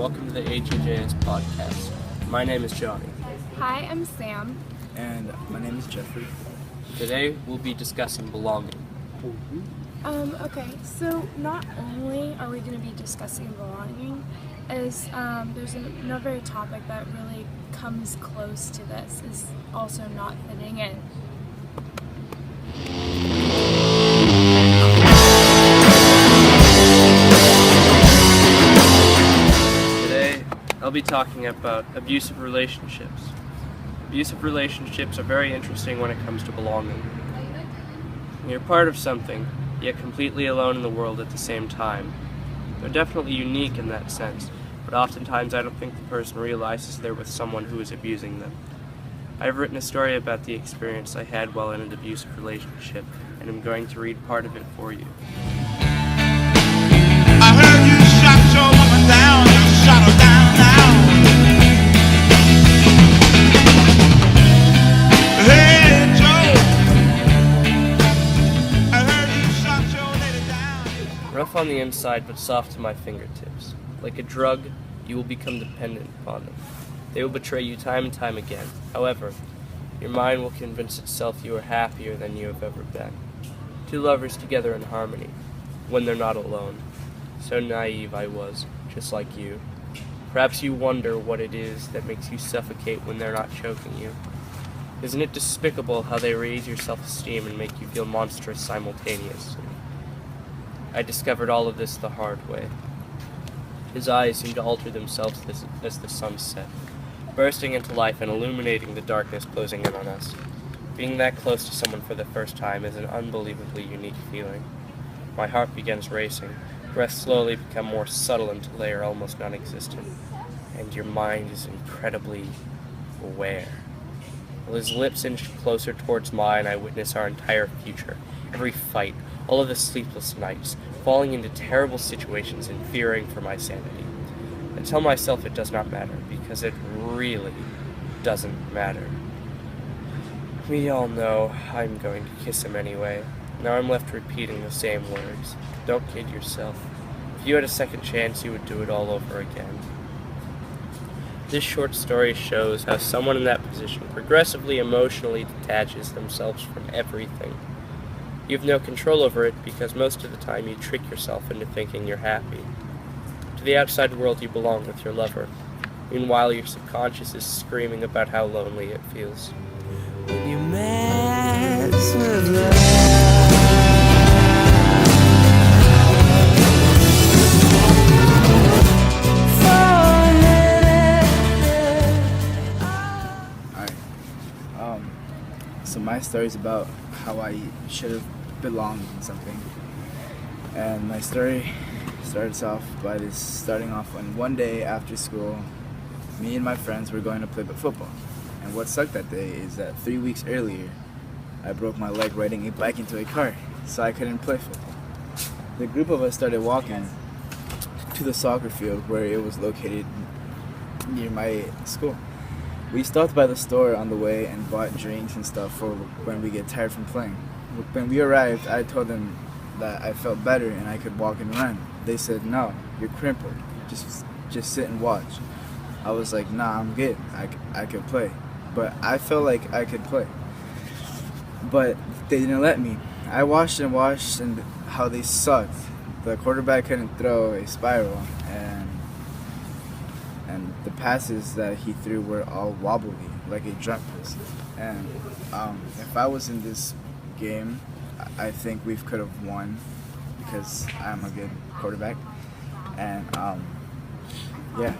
welcome to the A.J.J.S podcast. My name is Johnny. Hi, I'm Sam. And my name is Jeffrey. Today we'll be discussing belonging. Okay, so not only are we going to be discussing belonging, as there's another topic that really comes close to this, is also not fitting in. Today I'll be talking about abusive relationships. Abusive relationships are very interesting when it comes to belonging. You're part of something, yet completely alone in the world at the same time. They're definitely unique in that sense, but oftentimes I don't think the person realizes they're with someone who is abusing them. I've written a story about the experience I had while in an abusive relationship, and I'm going to read part of it for you. I heard you shot your woman down, you shot her down now. Hey Joe, I heard you shot your lady down. Rough on the inside, but soft to my fingertips. Like a drug, you will become dependent upon them. They will betray you time and time again. However, your mind will convince itself you are happier than you have ever been. Two lovers together in harmony, when they're not alone. So naive I was, just like you. Perhaps you wonder what it is that makes you suffocate when they're not choking you. Isn't it despicable how they raise your self-esteem and make you feel monstrous simultaneously? I discovered all of this the hard way. His eyes seemed to alter themselves as the sun set, bursting into life and illuminating the darkness closing in on us. Being that close to someone for the first time is an unbelievably unique feeling. My heart begins racing, breaths slowly become more subtle until they are almost non-existent, and your mind is incredibly aware. While his lips inch closer towards mine, I witness our entire future, every fight, all of the sleepless nights, falling into terrible situations and fearing for my sanity. I tell myself it does not matter, because it really doesn't matter. We all know I'm going to kiss him anyway. Now I'm left repeating the same words. Don't kid yourself. If you had a second chance, you would do it all over again. This short story shows how someone in that position progressively emotionally detaches themselves from everything. You have no control over it because most of the time you trick yourself into thinking you're happy. To the outside world you belong with your lover. Meanwhile your subconscious is screaming about how lonely it feels. When you mess with love. So my story is about how I should have belonged in something. And my story starts off by starting off on one day after school, me and my friends were going to play football. And what sucked that day is that 3 weeks earlier, I broke my leg riding a bike into a car, so I couldn't play football. The group of us started walking to the soccer field where it was located near my school. We stopped by the store on the way and bought drinks and stuff for when we get tired from playing. When we arrived, I told them that I felt better and I could walk and run. They said, "No, you're crippled. Just sit and watch." I was like, "Nah, I'm good. I could play." But I felt like I could play. But they didn't let me. I watched and how they sucked. The quarterback couldn't throw a spiral, and the passes that he threw were all wobbly, like a drunk person. And if I was in this game, I think we could have won because I'm a good quarterback. And yeah.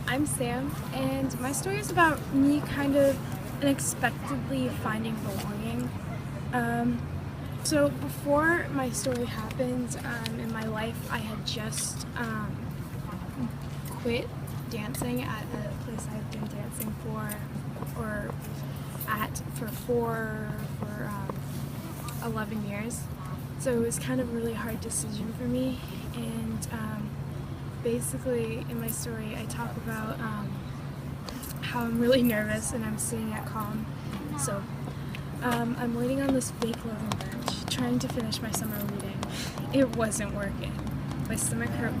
I'm Sam, and my story is about me kind of unexpectedly finding belonging. So before my story happened in my life, I had just quit dancing at a place I've been dancing for 11 years. So it was kind of a really hard decision for me, and basically in my story I talk about how I'm really nervous and I'm sitting at comm. So I'm waiting on this fake leather bench, trying to finish my summer reading, it wasn't working. My stomach hurt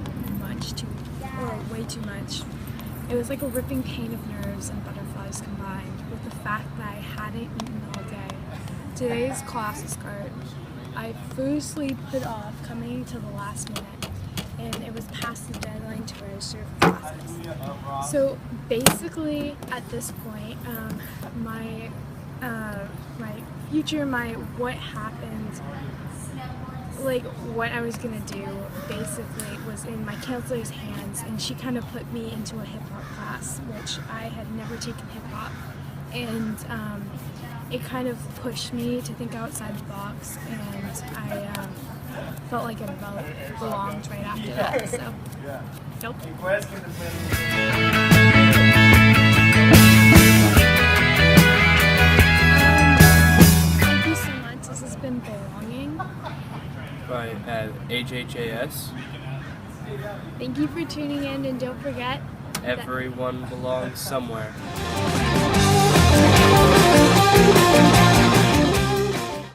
way too much. It was like a ripping pain of nerves and butterflies combined with the fact that I hadn't eaten all day. Today's class start. I foolishly put off coming to the last minute, and it was past the deadline to register for classes. So basically, at this point, my future, what happened, like what I was gonna do, basically was in my counselor's hands, and she kind of put me into a hip hop class, which I had never taken hip hop, and it kind of pushed me to think outside the box, and I felt like I belonged right after that. So, nope. Thank you so much. This has been Belonging by A.J.J.S. Thank you for tuning in, and don't forget that Everyone belongs somewhere.